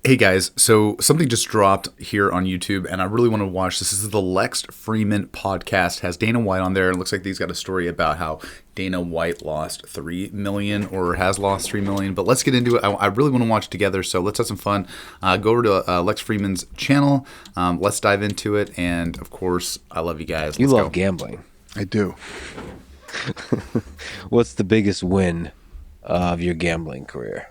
Hey guys, so something just dropped here on YouTube, and I really want to watch this. This is the Lex Freeman podcast. Has Dana White on there. It looks like he's got a story about how Dana White lost 3 million or has lost 3 million. But let's get into it. I really want to watch it together, so let's have some fun. Go over to Lex Freeman's channel. Let's dive into it, and of course, I love you guys. You Let's love go. gambling. I do. What's the biggest win of your gambling career?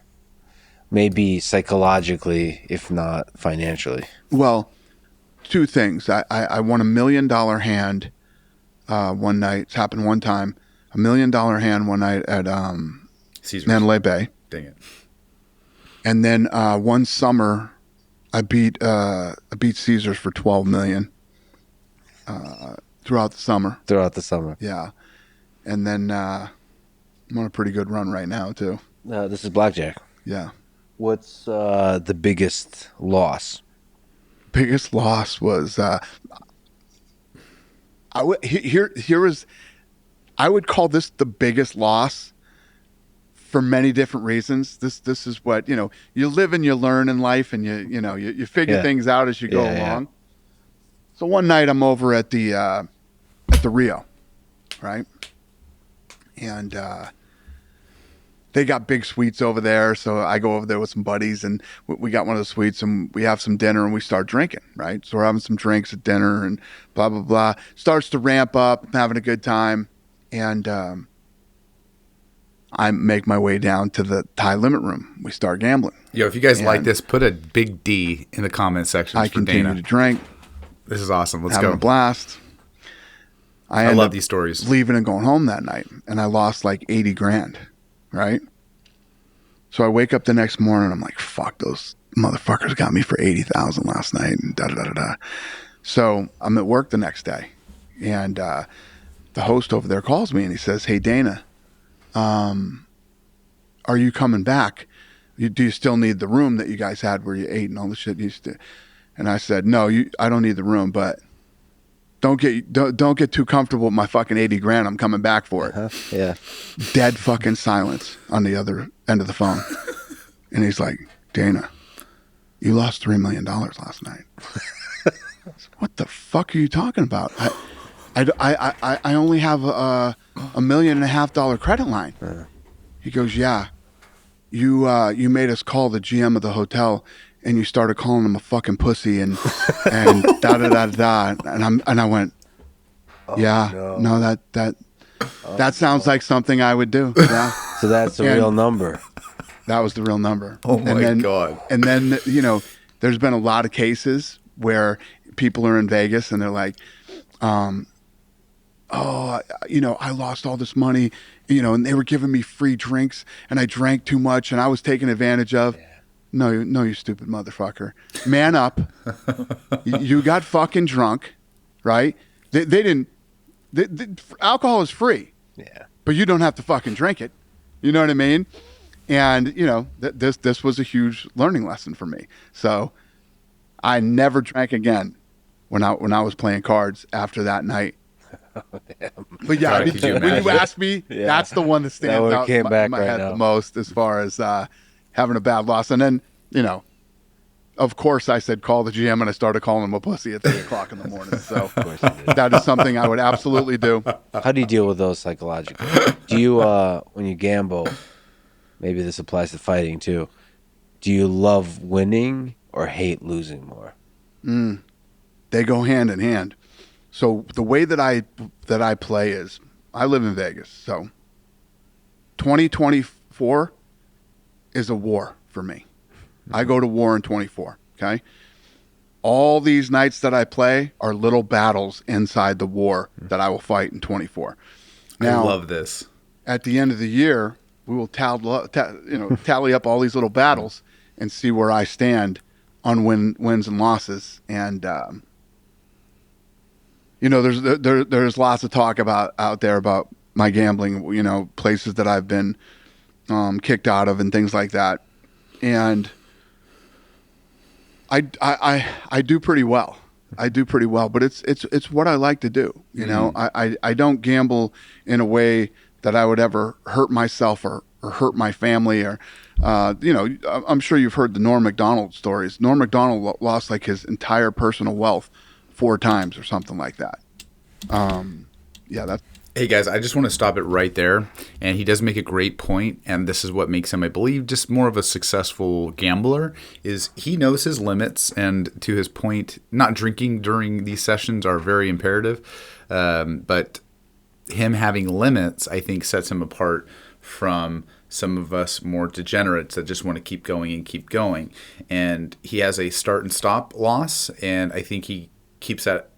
Maybe psychologically, if not financially. Well, two things. I won $1 million hand one night. It's happened one time. $1 million hand one night at Caesars. Mandalay Bay. Dang it. And then one summer, I beat Caesars for $12 million throughout the summer. Yeah. And then I'm on a pretty good run right now, too. This is blackjack. Yeah. What's the biggest loss? Biggest loss was I would call this the biggest loss for many different reasons. This is what, you live and you learn in life, and you figure things out as you go along. So one night I'm over at the Rio, right? And they got big suites over there, so I go over there with some buddies, and we got one of the suites, and we have some dinner, and we start drinking, right? So we're having some drinks at dinner, and blah, blah, blah. Starts to ramp up, I'm having a good time, and I make my way down to the high limit room. We start gambling. Yo, if you guys like this, put a big D in the comment section I for continue Dana. to drink. This is awesome. Let's having go. a blast. I end love up these stories. Leaving and going home that night, and I lost like 80 grand, right? So I wake up the next morning, I'm like, fuck, those motherfuckers got me for 80,000 last night, and da-da-da-da-da. So I'm at work the next day, and the host over there calls me, and he says, hey, Dana, are you coming back? Do you still need the room that you guys had where you ate and all the shit you used to? And I said, no, I don't need the room, but don't get too comfortable with my fucking 80 grand. I'm coming back for it. Yeah. Dead fucking silence on the other end of the phone. And he's like, Dana, you lost $3 million last night. What the fuck are you talking about? I only have $1.5 million credit line. He goes, yeah, you made us call the GM of the hotel, and you started calling him a fucking pussy and da da da da. And I went, that sounds like something I would do. Yeah. So that's the real number. That was the real number. Oh my God. And then, there's been a lot of cases where people are in Vegas and they're like, I lost all this money, and they were giving me free drinks, and I drank too much, and I was taken advantage of. Yeah. No, you stupid motherfucker. Man up. You got fucking drunk, right? They didn't. Alcohol is free. Yeah. But you don't have to fucking drink it. You know what I mean? And this was a huge learning lesson for me. So I never drank again when I was playing cards after that night. But yeah, God, could you when you imagine? ask me, that's the one that stands out came back in my right head now. the most as far as having a bad loss. And then, of course I said call the GM, and I started calling him a pussy at 3 o'clock in the morning. So that is something I would absolutely do. How do you deal with those psychologically? Do you, when you gamble, maybe this applies to fighting too, do you love winning or hate losing more? They go hand in hand. So the way that I play is, I live in Vegas. So 2024 is a war for me. I go to war in 24. Okay. All these nights that I play are little battles inside the war that I will fight in 24. Now, I love this. At the end of the year, we will tally up all these little battles and see where I stand on wins and losses. And there's lots of talk out there about my gambling. Places that I've been kicked out of and things like that. And I do pretty well. But it's what I like to do. I don't gamble in a way that I would ever hurt myself or hurt my family or, I'm sure you've heard the Norm Macdonald stories. Norm Macdonald lost like his entire personal wealth 4 times or something like that. That's. Hey guys, I just want to stop it right there. And he does make a great point, and this is what makes him, I believe, just more of a successful gambler, is he knows his limits, and to his point, not drinking during these sessions are very imperative. But him having limits, I think, sets him apart from some of us more degenerates that just want to keep going and keep going. And he has a start and stop loss, and I think he keeps that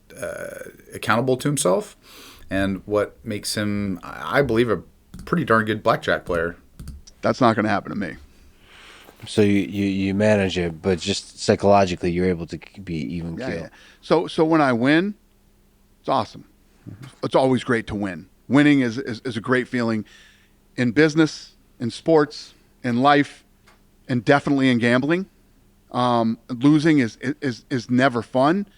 accountable to himself. And what makes him, I believe, a pretty darn good blackjack player. That's not going to happen to me. So you manage it, but just psychologically, you're able to be even keel. Yeah. So when I win, it's awesome. It's always great to win. Winning is a great feeling in business, in sports, in life, and definitely in gambling. Losing is never fun,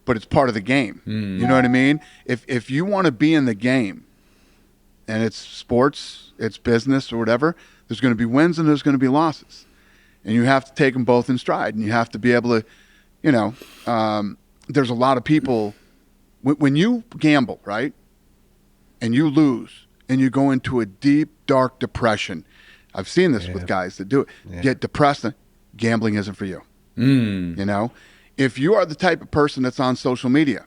but it's part of the game. You know what I mean? If you want to be in the game, and it's sports, it's business or whatever, there's going to be wins and there's going to be losses. And you have to take them both in stride. And you have to be able to, there's a lot of people, when you gamble, right, and you lose and you go into a deep, dark depression. I've seen this with guys that do it. Yeah. Get depressed, gambling isn't for you. If you are the type of person that's on social media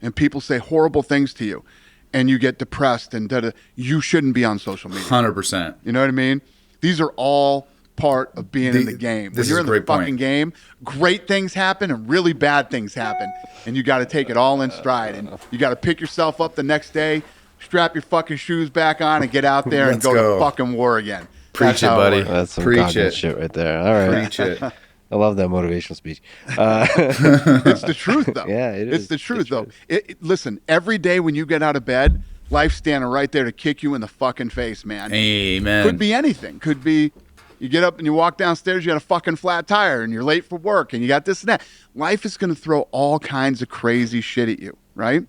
and people say horrible things to you and you get depressed and you shouldn't be on social media. 100%. You know what I mean? These are all part of being in the game. When you're in the fucking game, great things happen and really bad things happen. And you got to take it all in stride. And you got to pick yourself up the next day, strap your fucking shoes back on and get out there and go to fucking war again. Preach it, buddy. That's some Preach shit right there. All right. Preach it. I love that motivational speech. It's the truth, though. Yeah, it is. It's the truth, though. Listen, every day when you get out of bed, life's standing right there to kick you in the fucking face, man. Amen. Could be anything. Could be you get up and you walk downstairs, you got a fucking flat tire, and you're late for work, and you got this and that. Life is going to throw all kinds of crazy shit at you, right?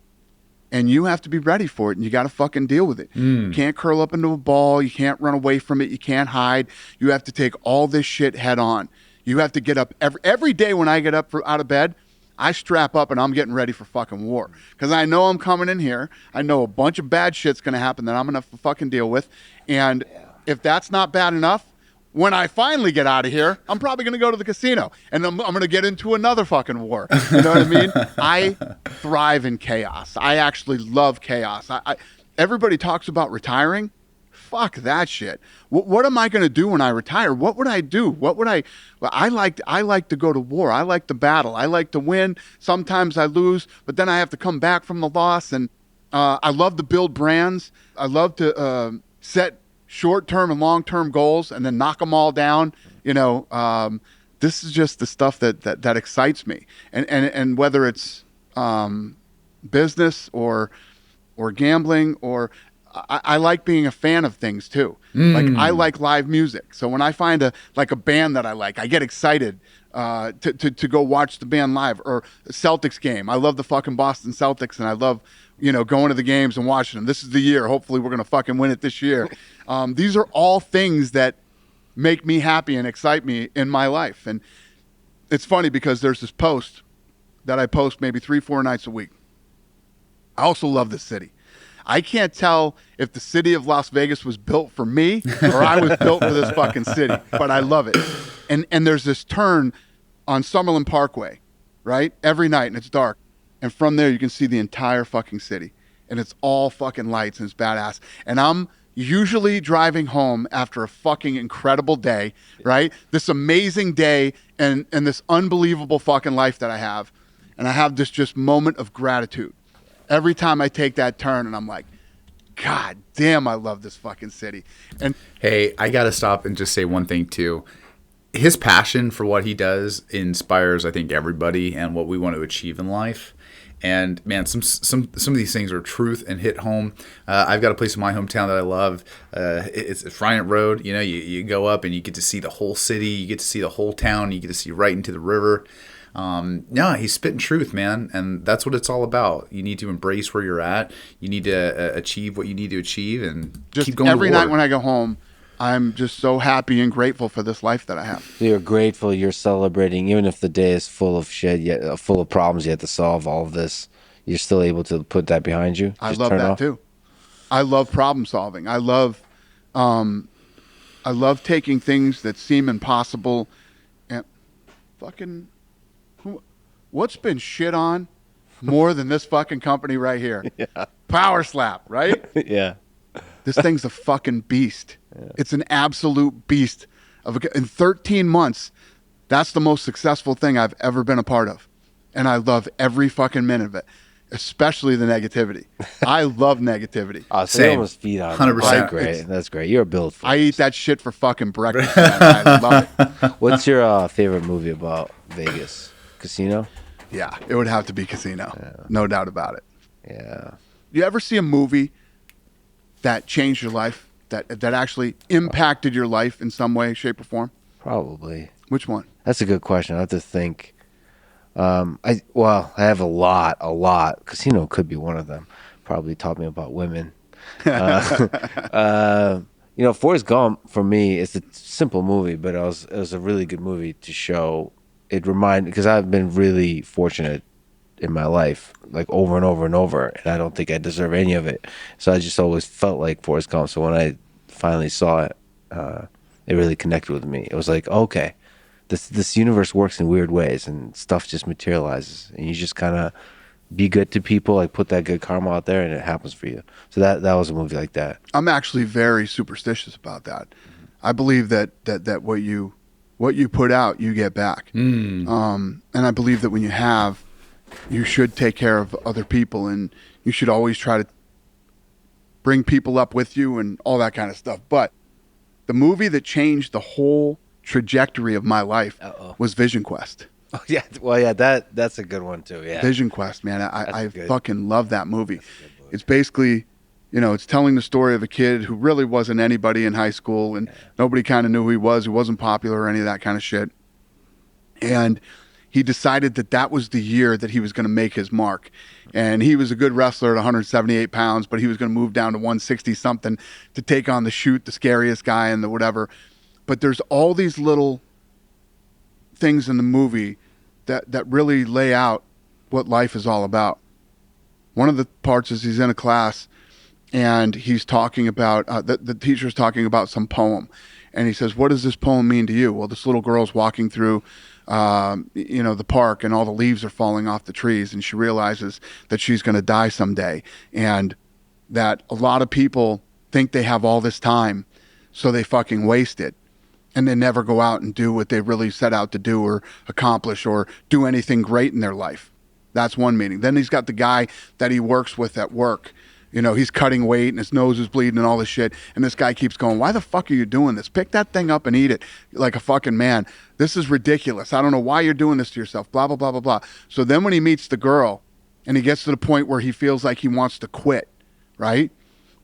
And you have to be ready for it, and you got to fucking deal with it. You can't curl up into a ball. You can't run away from it. You can't hide. You have to take all this shit head on. You have to get up every day when I get up out of bed, I strap up and I'm getting ready for fucking war. Because I know I'm coming in here. I know a bunch of bad shit's going to happen that I'm going to fucking deal with. And if that's not bad enough, when I finally get out of here, I'm probably going to go to the casino. And I'm going to get into another fucking war. You know what I mean? I thrive in chaos. I actually love chaos. Everybody talks about retiring. Fuck that shit. What am I going to do when I retire? What would I do? I like to go to war. I like to battle. I like to win. Sometimes I lose, but then I have to come back from the loss. And I love to build brands. I love to set short-term and long-term goals and then knock them all down. This is just the stuff that excites me. And whether it's business or gambling or I like being a fan of things too. Like I like live music. So when I find a band that I like, I get excited to go watch the band live. Or a Celtics game. I love the fucking Boston Celtics, and I love going to the games and watching them. This is the year. Hopefully we're gonna fucking win it this year. These are all things that make me happy and excite me in my life. And it's funny because there's this post that I post maybe 3-4 nights a week. I also love this city. I can't tell if the city of Las Vegas was built for me or I was built for this fucking city, but I love it. And there's this turn on Summerlin Parkway, right? Every night, and it's dark. And from there, you can see the entire fucking city. And it's all fucking lights, and it's badass. And I'm usually driving home after a fucking incredible day, right? This amazing day and this unbelievable fucking life that I have. And I have this just moment of gratitude. Every time I take that turn, and I'm like, God damn, I love this fucking city. And hey, I got to stop and just say one thing too. His passion for what he does inspires, I think, everybody and what we want to achieve in life. And man, some of these things are truth and hit home. I've got a place in my hometown that I love. It's Friant Road. You go up and you get to see the whole city. You get to see the whole town. You get to see right into the river. He's spitting truth, man. And that's what it's all about. You need to embrace where you're at. You need to achieve what you need to achieve and just keep going every to war. night when I go home, I'm just so happy and grateful for this life that I have. So you're grateful, you're celebrating, even if the day is full of shit, yet full of problems you have to solve, all of this, you're still able to put that behind you. I Just love turn that off. too. I love problem solving. I love taking things that seem impossible and fucking what's been shit on more than this fucking company right here? Yeah. Power Slap, right? Yeah. This thing's a fucking beast. It's an absolute beast. In 13 months, that's the most successful thing I've ever been a part of. And I love every fucking minute of it, especially the negativity. I love negativity. Oh, so Same. you almost feed on it. 100%. That's great. That's great. You're built for I this. eat that shit for fucking breakfast, man. I love it. What's your favorite movie about Vegas? Casino? Yeah, it would have to be Casino. No doubt about it. Yeah. You ever see a movie that changed your life, that actually impacted your life in some way, shape, or form? Probably. Which one? That's a good question. I have to think. I have a lot. Casino could be one of them. Probably taught me about women. Forrest Gump for me is a simple movie, but it was a really good movie to show. Because I've been really fortunate in my life, like over and over and over, and I don't think I deserve any of it. So I just always felt like Forrest Gump. So when I finally saw it, it really connected with me. It was like, okay, this universe works in weird ways, and stuff just materializes, and you just kind of be good to people, like put that good karma out there, and it happens for you. So that was a movie like that. I'm actually very superstitious about that. I believe that what you put out, you get back. And I believe that when you should take care of other people, and you should always try to bring people up with you and all that kind of stuff. But the movie that changed the whole trajectory of my life was Vision Quest. Oh yeah, well yeah, that's a good one too. Yeah, Vision Quest, man. I fucking love that movie. It's basically, it's telling the story of a kid who really wasn't anybody in high school, and nobody kind of knew who he was. He wasn't popular or any of that kind of shit. And he decided that was the year that he was going to make his mark. And he was a good wrestler at 178 pounds, but he was going to move down to 160 something to take on the scariest guy and the whatever. But there's all these little things in the movie that really lay out what life is all about. One of the parts is he's in a class and he's talking about, the teacher's talking about some poem. And he says, what does this poem mean to you? Well, this little girl's walking through, the park, and all the leaves are falling off the trees. And she realizes that she's going to die someday. And that a lot of people think they have all this time, so they fucking waste it. And they never go out and do what they really set out to do or accomplish or do anything great in their life. That's one meaning. Then he's got the guy that he works with at work. He's cutting weight and his nose is bleeding and all this shit. And this guy keeps going, why the fuck are you doing this? Pick that thing up and eat it like a fucking man. This is ridiculous. I don't know why you're doing this to yourself, blah, blah, blah, blah, blah. So then when he meets the girl and he gets to the point where he feels like he wants to quit, right?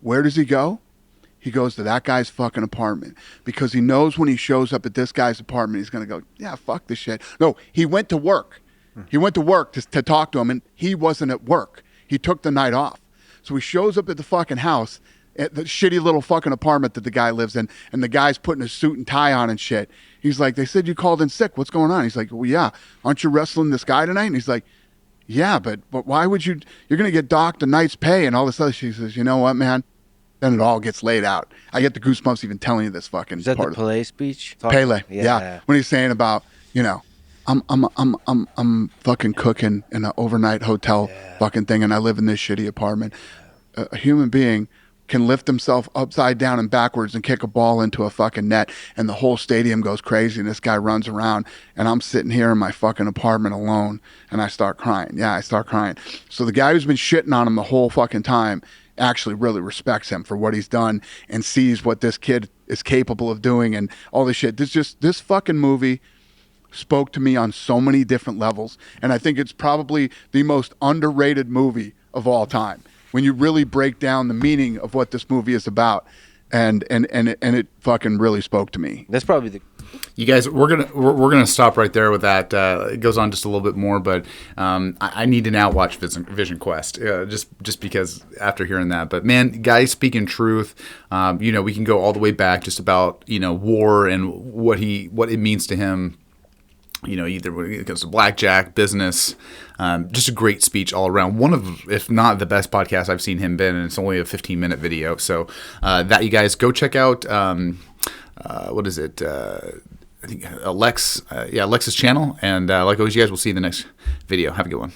Where does he go? He goes to that guy's fucking apartment because he knows when he shows up at this guy's apartment, he's going to go, yeah, fuck this shit. No, he went to work. He went to work to talk to him, and he wasn't at work. He took the night off. So he shows up at the fucking house, at the shitty little fucking apartment that the guy lives in, and the guy's putting a suit and tie on and shit. He's like, they said you called in sick. What's going on? He's like, well, yeah. Aren't you wrestling this guy tonight? And he's like, yeah, but why would you? You're going to get docked a night's pay and all this other shit. He says, you know what, man? Then it all gets laid out. I get the goosebumps even telling you this fucking Is that part the Pele speech? Pele, yeah. When he's saying about, I'm fucking cooking in an overnight hotel fucking thing, and I live in this shitty apartment. A human being can lift himself upside down and backwards and kick a ball into a fucking net, and the whole stadium goes crazy, and this guy runs around, and I'm sitting here in my fucking apartment alone, and I start crying. Yeah, I start crying. So the guy who's been shitting on him the whole fucking time actually really respects him for what he's done and sees what this kid is capable of doing and all this shit. This fucking movie spoke to me on so many different levels, and I think it's probably the most underrated movie of all time when you really break down the meaning of what this movie is about, and it fucking really spoke to me. That's probably You guys, we're gonna stop right there with that. It goes on just a little bit more, but I need to now watch Vision Quest, just because after hearing that. But man, guys, speaking truth, we can go all the way back just about war and what it means to him. Either when it comes to blackjack, business, just a great speech all around. One of, if not the best podcast I've seen him been, and it's only a 15-minute video. So that you guys go check out. What is it? I think Alex's channel. And like always, you guys will see you in the next video. Have a good one.